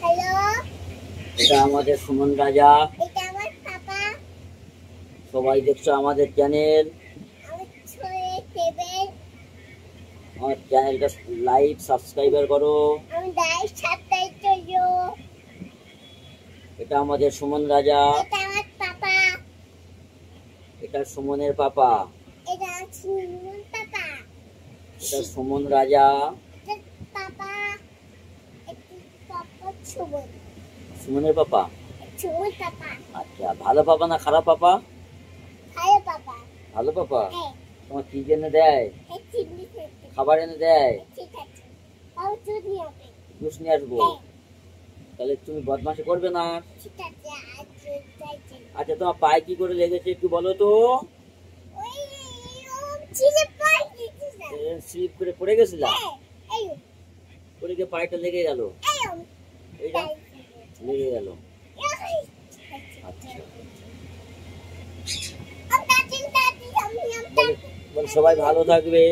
Hello, এটা আমাদের সুমন রাজা। এটা আমার পাপা। সবাই দেখছো আমাদের চ্যানেল। আমার চ্যানেলটা লাইক সাবস্ক্রাইবার করো। আমি লাইক সাবস্ক্রাইব করো। এটা আমাদের সুমন রাজা। এটা আমার পাপা। এটা সুমনের পাপা। এটা সুমন পাপা। এটা সুমন রাজা। এটা পাপা। এটা পাপা সুমন। সুমনের পাপা। সুমন পাপা। আচ্ছা, ভালো পাপা না খারাপ পাপা? ভালো পাপা। ভালো পাপা। হ্যাঁ। তোমার কি এনে দেয়? খাবার এনে দেয়? ঠিক আছে। আর দুধ নিয়ে আসবে। জুস নিয়ে আসবো। তাহলে তুমি বদমাশি করবে না। ঠিক আছে, আচ্ছা, তোমার পায়ে কি করে লেগেছে একটু বলো তো। ওই ছিলে পাই দিছিস। স্লিপ করে পড়ে গেছিলা? এই পড়ে গিয়ে পায়েটা লেগে গেল। এইটা লেগে গেল। আচ্ছা, বলে সবাই ভালো থাকবে,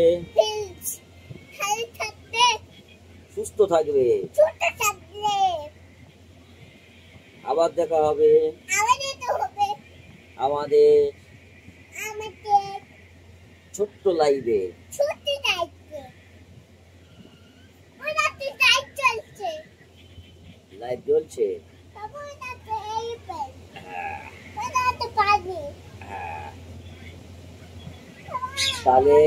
সুস্থ থাকবে, আবার দেখা হবে আমাদের ছোট্ট লাইভে। লাইভ চলছে। তাহলে